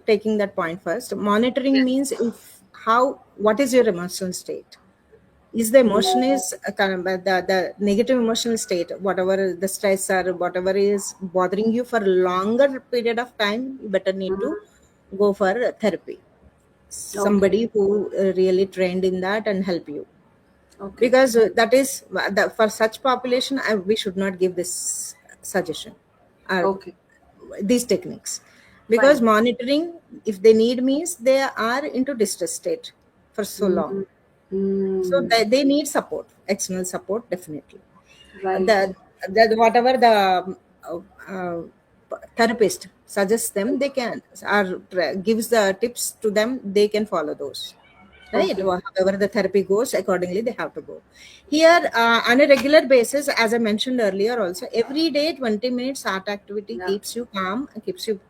Taking that point first. Monitoring Yes. means if how what is your emotional state? Is the emotion Mm. is kind of the negative emotional state, whatever the stress or whatever is bothering you for a longer period of time, you better need to Mhm. go for therapy. Okay. Somebody who really trained in that and help you, Okay. because that is for such population we should not give this suggestion or Okay. these techniques, because Fine. monitoring, if they need, means they are into distress state for so long, Mm. so Mm. they need support, external support, definitely. Right. The whatever the uh, uh, therapist suggests them, they can, or gives the tips to them, they can follow those, right? Okay. However the therapy goes, accordingly they have to go. Here on a regular basis, as I mentioned earlier also, every day 20 minutes art activity Yeah. keeps you calm, keeps you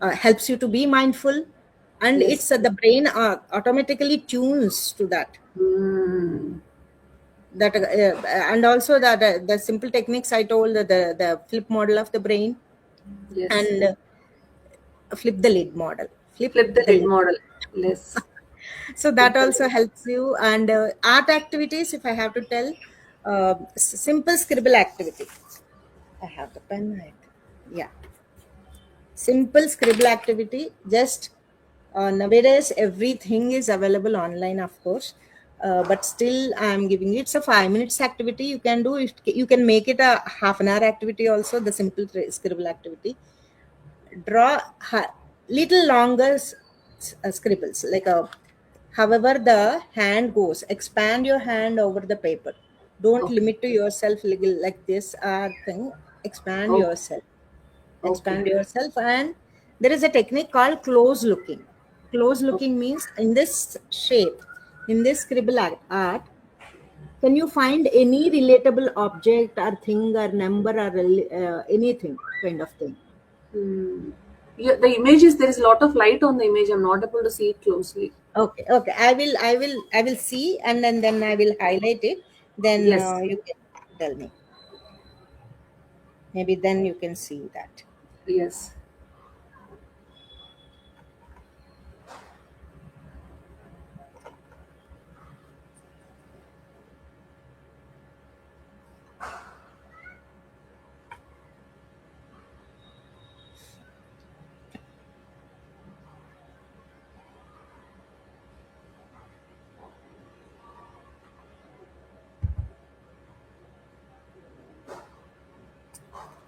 helps you to be mindful, and Yes. it's the brain automatically tunes to that. Mm. That and also that the simple techniques I told, the flip model of the brain, Yes. and flip the lid model, flip Flip the the lid lid. model. Yes. So Flip that the also lid. helps you. And art activities, if I have to tell, simple scribble activity. I have the pen, right? Yeah, simple scribble activity. Just nowadays everything is available online, of course, but still I am giving you, it's a 5 minutes activity. You can do it, you can make it a half an hour activity also, the simple scribble activity. Draw little longer scribbles, like a, however the hand goes, expand your hand over the paper. Don't Okay. limit to yourself little like this thing. Expand Okay. yourself, Okay. expand yourself. And there is a technique called close looking. Close Okay. looking means, in this shape, in this scribble art, can you find any relatable object or thing or number or anything kind of thing? Hmm. Yeah, the image is, there is a lot of light on the image. I'm not able to see it closely. Okay, okay. I will see, and then I will highlight it. Then Yes. you can tell me. Maybe then you can see that. Yes.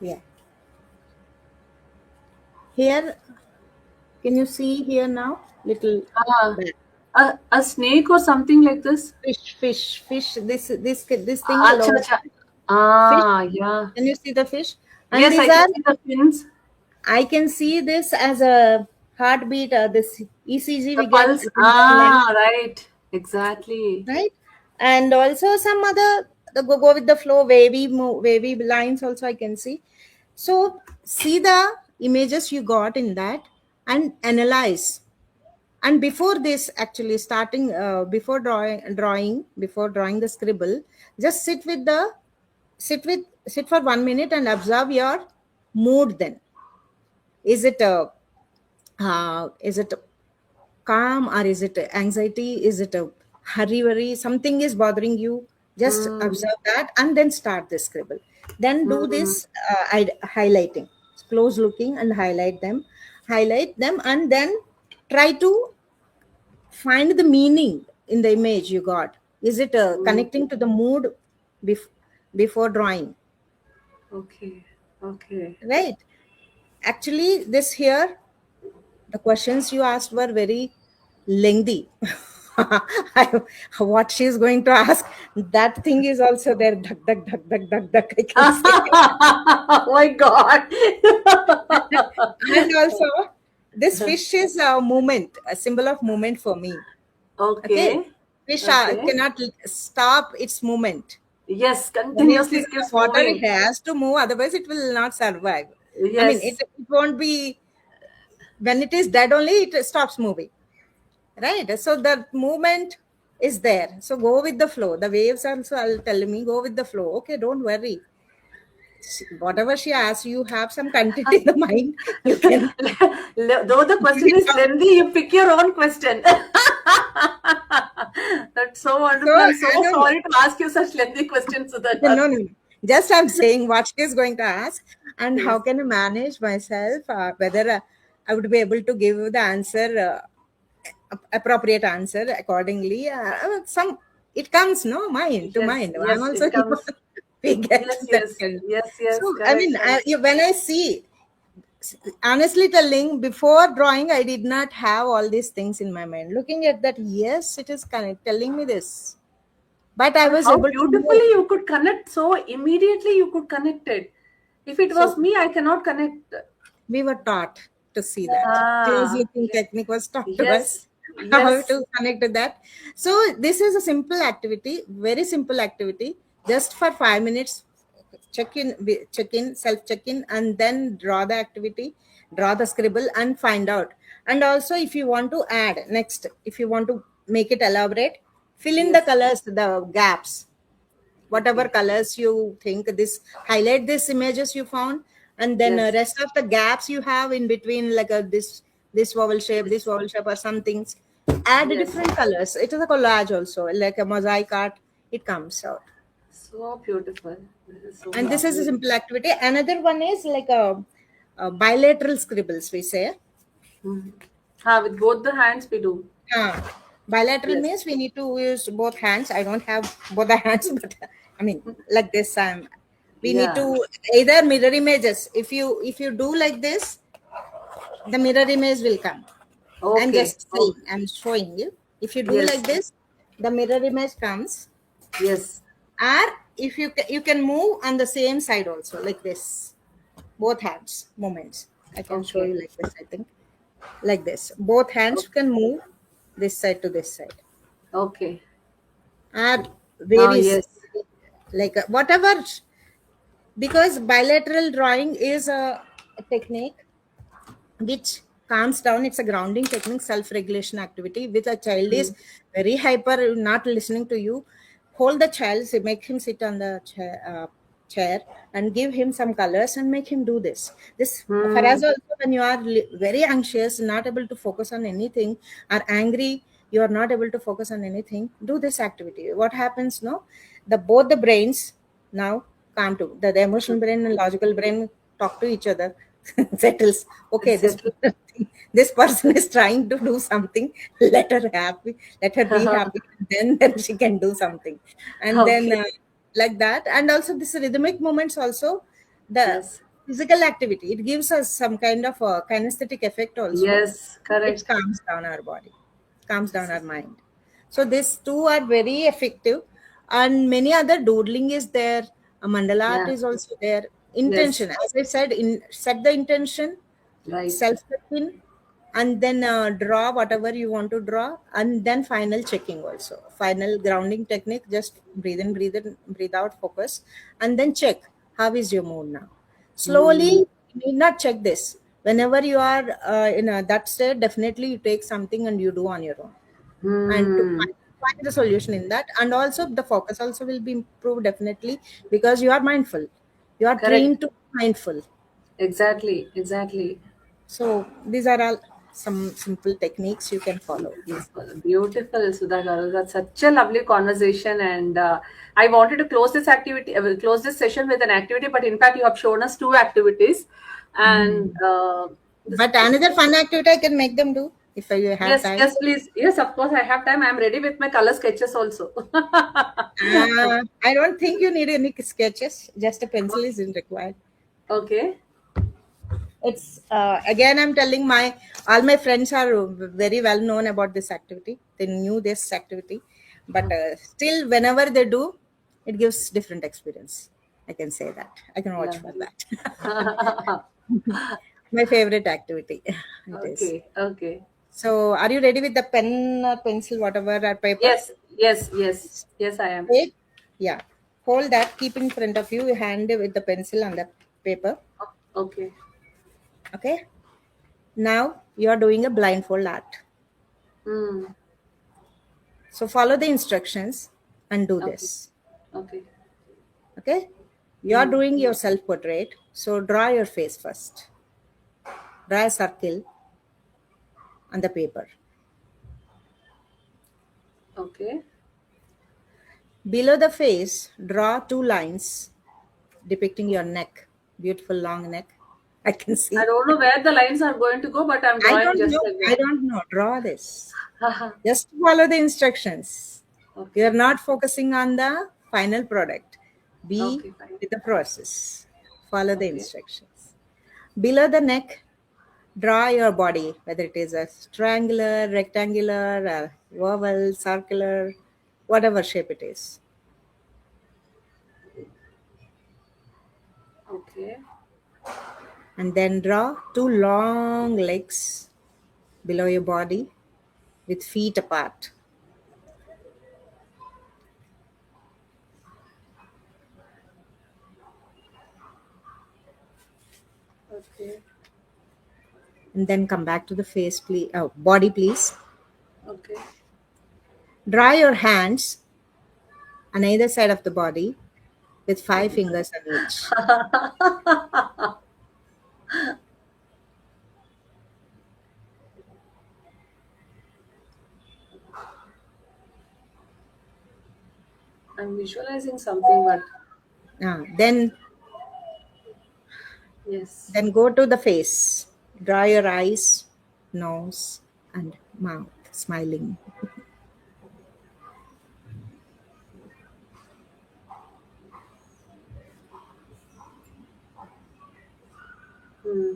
Yeah. Here, can you see here now? Little Ah, bat. a snake or something like this? Fish. This thing Acha, alone. acha. Fish. Ah, yeah. Can you see the fish? And Yes, these I can are, see the fins, I can see this as a heartbeat. This ECG the we get pulse. in our leg, Ah, right. Exactly. right? And also some other the go with the flow, wavy lines also I can see. So see the images you got in that and analyze. And before this, actually starting before drawing the scribble, just sit for 1 minute and observe your mood. Then is it calm, or is it anxiety, is it a hurry worry, something is bothering you? Just Hmm. observe that and then start the scribble. Then do Hmm. this highlighting, close looking, and highlight them, and then try to find the meaning in the image you got. Is it Hmm. connecting to the mood bef- before drawing, Okay. Okay. right? Actually, this here, the questions you asked were very lengthy. I, what she's going to ask, that thing is also there. Duck, duck, duck, duck, duck, duck, I can say. Oh my God. And also, this fish is a movement, a symbol of movement for me. Okay, Okay. fish Okay. cannot stop its movement. Yes, When it's continuously in it the keeps water, it moving. has to move, otherwise it will not survive. I mean, it, Yes. it won't be, when it is dead only, it stops moving, right? So the movement is there. So go with the flow. The waves also are telling me, go with the flow. Okay, don't worry. Whatever she asks, you have some content in the mind. You can Though the give question it is out. lengthy, you pick your own question. That's so So wonderful. I'm so I don't know. sorry to ask you such lengthy questions, Sudhana. No, no, no. Just I'm saying what she is going to ask, and how Yes. can I manage myself, whether I would be able to give the answer, appropriate answer accordingly. Some it comes no mind to Yes, mind. I'm yes, also it comes. we get Yes, that. yes, yes, yes, So I correct, mean, correct. when I see, honestly telling, before drawing, I did not have all these things in my mind. Looking at that, yes, it is telling me this, but I But was how able to move. beautifully you could connect so immediately you could connect it. If it was So me, I cannot connect. we were taught to see that. Close Ah, looking technique was taught to us, yes, how yes, to connect to that. So this is a simple activity, very simple activity, just for 5 minutes. Self check in, and then draw the activity, draw the scribble, and find out. And also, if you want to add next, if you want to make it elaborate, fill in the yes. colors, the gaps, whatever Okay, colors you think, this highlight these images you found, and then yes. rest of the gaps you have in between, like this Yes, vowel shape or some things, add yes. different colors. It is a collage also, like a mosaic art, it comes out. So beautiful. This is so And this is a lovely. simple activity. Another one is like a bilateral scribbles, we say. Mhm. With both the hands we do. uh, Bilateral Yes. means we need to use both hands. I don't have both the hands, but I mean, like this, we need to Yeah. either mirror images. If you do like this, the mirror image will come. I'm Okay. just saying, Okay. I'm showing you. If you do Yes. like this, the mirror image comes. Yes. Or if you can move on the same side also, like this, both hands movements. I can show Okay. you like this, I think. Like this, both hands Okay. can move this side to this side. Okay. Or Oh, varies, yes. like whatever, because bilateral drawing is a technique which calms down. It's a grounding technique, self-regulation activity. With a child is Mm. very hyper, not listening to you, hold the child, make him sit on the chair, and give him some colors and make him do this for us Hmm. also. When you are very anxious, not able to focus on anything, or angry, you are not able to focus on anything, do this activity. What happens, no, the both the brains now calm to the emotional brain and logical brain talk to each other. Settles. Okay, this Settle. this person is trying to do something. Let her happy, let her be happy, then she can do something. And then Okay. like that. And also this rhythmic moments also, the Yes. physical activity. It gives us some kind of a kinesthetic effect also, Yes, which correct. calms down our body, calms down our mind. So these two are very effective, and many other doodling is there. A mandala art Yeah. is also there. Yes. Intention, as I said, in set the intention, Right. self checking, and then draw whatever you want to draw, and then final checking also. Final grounding technique. Just breathe in, breathe out, focus, and then check how is your mood now. Slowly, Hmm. you need not check this. Whenever you are in that state, definitely you take something and you do on your own, and to Hmm. find the solution in that. And also the focus also will be improved definitely, because you are mindful, you are Correct. trained to be mindful. Exactly. Exactly. So these are all some simple techniques you can follow easily. Beautiful, beautiful, Sudha Garu. That's such a lovely conversation, and I wanted to close this activity. I will close this session with an activity, but in fact, you have shown us two activities, and Mhm. this. But another fun activity I can make them do if you have Yes, time. yes, please. Yes, of course, I have time. I'm ready with my color sketches also. I don't think you need any sketches. Just a pencil is required. Okay. It's again, I'm telling my all my friends are very well known about this activity. They knew this activity, but still, whenever they do, it gives different experience. I can say that. I can watch for Lovely. that. My favorite activity. It is. Okay, okay. So, are you ready with the pen or pencil, whatever, or paper? Yes, yes, yes, yes, I am. Take, yeah. Hold that. Keep in front of you. Your hand with the pencil and the paper. Okay. Okay. Now you are doing a blindfold art. Hmm. So follow the instructions and do Okay, this. okay. Okay. You are Hmm. doing your self portrait. So draw your face first. Draw a circle on the paper. Okay. Below the face, draw two lines depicting your neck. Beautiful long neck. I can I see. don't know where the lines are going to go, but I'm I drawing don't just know. like I don't know. Draw this. that. Just follow the instructions. You are Okay. not focusing on the final product. Be Okay, fine. with the process. Follow the Okay. instructions. Below the neck, draw your body, whether it is a triangular, rectangular, oval, circular, whatever shape it is. Okay. And then draw two long legs below your body with feet apart. Okay. And then come back to the face, please. Oh, body, please. Okay. Draw your hands on either side of the body with five fingers on each. I'm visualizing something, but Then yes. Then go to the face. Draw your eyes, nose, and mouth, smiling. Hmm.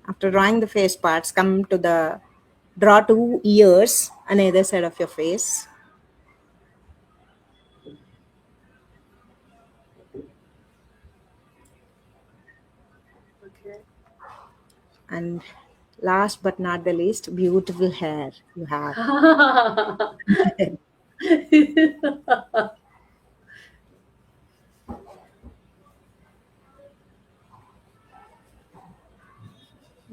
After drawing the face parts, come to the draw two ears on either side of your face. Okay. And last but not the least, beautiful hair you have.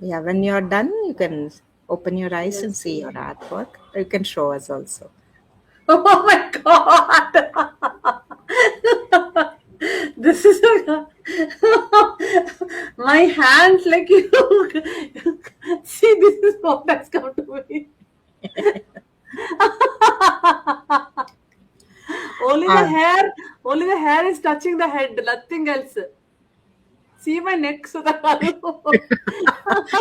Yeah, when you're done, you can open your eyes and Yes. see your artwork. You can show us also. Oh my God. This is a, my hands like you. See, this is what has come to me. Only the Ah, hair, only the hair is touching the head, nothing else. See my neck, Sudha.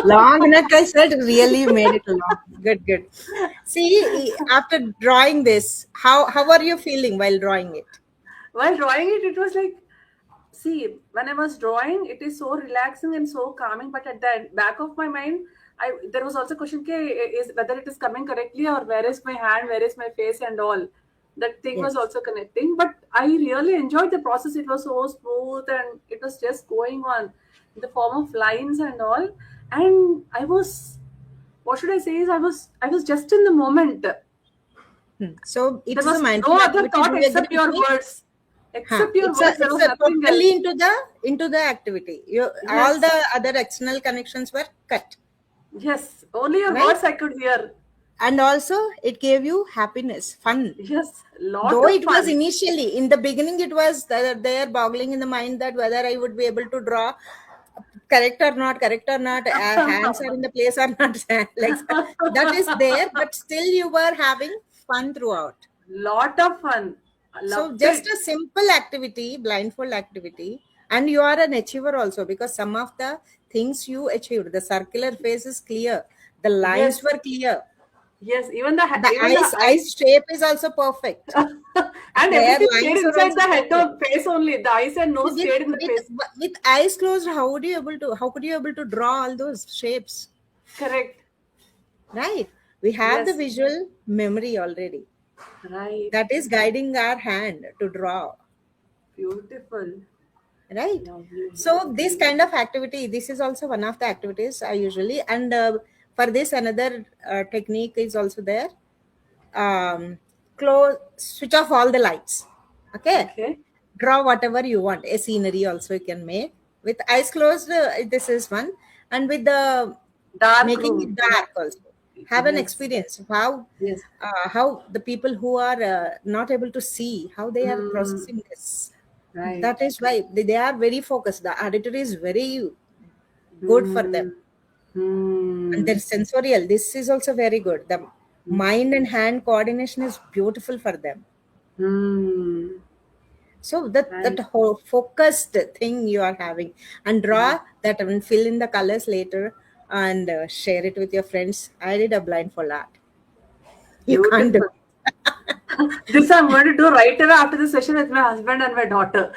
long neck, I said, really made it long. Good, good. See, after drawing this, how are you feeling while drawing it? While drawing it, it was like see, when I was drawing, it is so relaxing and so calming. But at the back of my mind, there was also question, is whether it is coming correctly or where is my hand, where is my face, and all. That thing was Yes. also connecting. But I really enjoyed the process. It was so smooth and it was just going on in the form of lines and all. And I was, what should I say? Is I was just in the moment. So it There is a was no mindful other activity. thought Do you except agree with your me? words. Huh. Except your It's a words, there it's was a nothing else. totally into the activity. You all Yes, the other external connections were cut, yes. Only your right? words I could hear. And also it gave you happiness, fun. Yes, lot Though of it was fun. initially in the beginning, it was there boggling in the mind that whether I would be able to draw correct or not, hands are in the place or not, like that is there, but still you were having fun throughout. Lot of fun. I So loved just it. a simple activity, blindfold activity, and you are an achiever also because some of the things you achieved, the circular face is clear, the lines Yes, were clear, yes. the Even the eyes, eyes shape is also perfect. and Their everything stayed lines are inside also the head perfect. or face only. The eyes and nose With stayed in the with face. with eyes closed, how could you able to draw all those shapes? Correct. Right? We have the Yes. visual memory already. Right. That is guiding our hand to draw. Beautiful. Right? Lovely. So this Lovely. kind of activity, this is also one of the activities I usually, and for this another technique is also there. Close, switch off all the lights. Okay, Okay. draw whatever you want. A scenery also you can make with eyes closed. This is one, and with the Dark making it room. dark also. Have an Yes. experience of Yes. how the people who are not able to see how they are Hmm. processing this. Right. That is why they are very focused. The auditor is very good for them, Hmm. and Hmm. their sensorial. This is also very good. The mind and hand coordination is beautiful for them. Hmm. So that Right. whole focused thing you are having, and Hmm. draw that and fill in the colors later and share it with your friends. I did a blindfold art. You can't do. Beautiful. This I'm going to do right away after the session with my husband and my daughter.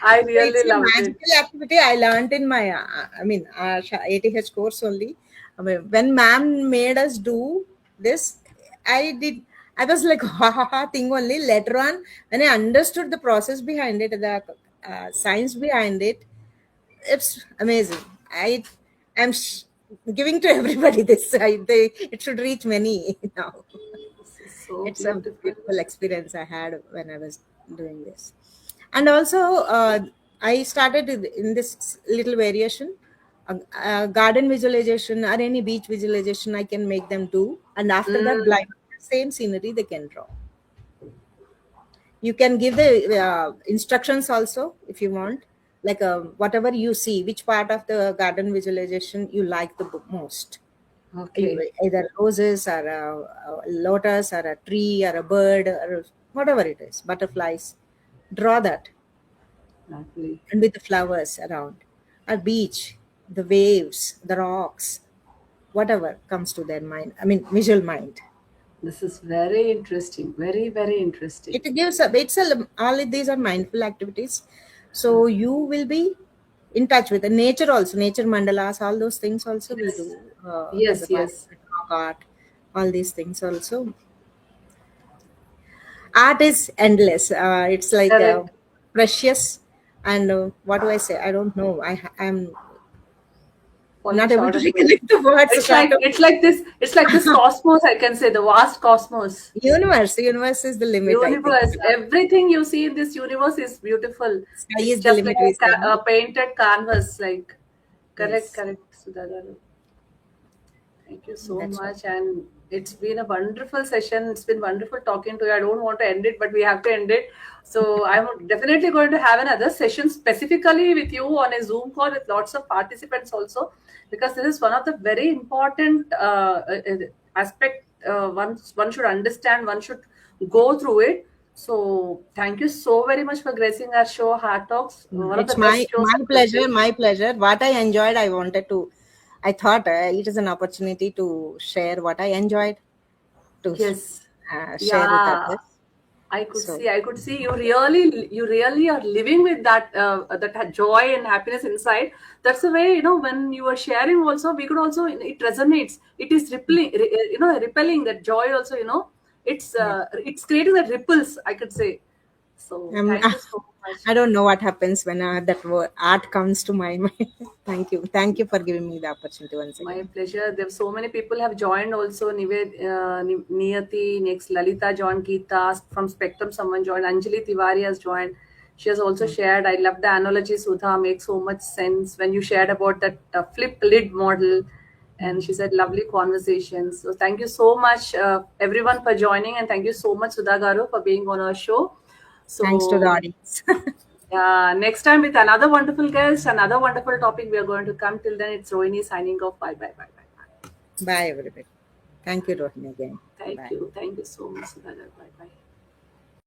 I So it's really a loved it. magical activity I learned in my, ATH course only. I mean, when ma'am made us do this, I did. I was like, ha ha ha thing only. Later on, when I understood the process behind it, the science behind it, it's amazing. Am giving to everybody this. It should reach many now. This is so It's a beautiful. beautiful experience I had when I was doing this. And also, I started in this little variation, garden visualization or any beach visualization. I can make them do, and after that, Mm, blind same scenery they can draw. You can give the instructions also if you want, like whatever you see, which part of the garden visualization you like the most. okay. Either roses or a lotus or a tree or a bird or whatever it is, butterflies. Draw that, Lovely. and with the flowers around. A beach, the waves, the rocks, whatever comes to their mind. I mean, visual mind. This is very interesting. Very, very interesting. It gives a, it's a, all of these are mindful activities. So you will be in touch with the nature also, nature mandalas, all those things also we Yes. do as a Yes, part yes. of rock art, all these things also. Art is endless. It's like Correct. precious, and what do I say? I don't know. I'm Falling not able short to of words. recollect the words. It's like it's like this cosmos, I can say, the vast cosmos. Universe is the limit, I think. Universe. Everything you see in this universe is beautiful. Sky It's is the just like limit, we say, no? a painted canvas. Like, correct, Yes, correct, Sudhara. Thank you so that's right. much. And it's been a wonderful session. It's been wonderful talking to you. I don't want to end it, but we have to end it. So I'm definitely going to have another session specifically with you on a Zoom call with lots of participants also, because this is one of the very important aspect. One should understand. One should go through it. So thank you so very much for gracing our show, Heart Talks, one of the It's best shows my I could pleasure, say. my pleasure. What I enjoyed, I wanted to. I thought it is an opportunity to share what I enjoyed to Yes. share with Yeah. others. I could So see, I could see you really are living with that joy and happiness inside. That's the way, when you are sharing also, we could also, it resonates. It is rippling, repelling that joy also, yeah. it's creating that ripples, I could say. So Um, thank you so much. I don't know what happens when that word art comes to my mind. Thank you for giving me the opportunity once My again. pleasure. There so many people have joined also. Niyati, next Lalita joined, Geeta from Spectrum, someone joined, Anjali Tiwari has joined. She has also Yeah. shared. I love the analogy, Sudha, makes so much sense when you shared about that flip lid model. And she said, lovely conversations. So thank you so much, everyone, for joining. And thank you so much, Sudha Garu, for being on our show. Thanks to the So audience. next time with another wonderful guest, another wonderful topic, we are going to come. Till then, it's Rohini signing off. Bye, bye, bye, bye, bye. Bye, everybody. Thank you, Rohini, again. Thank Bye. you. Thank you so much, Sudhakar. Bye, bye.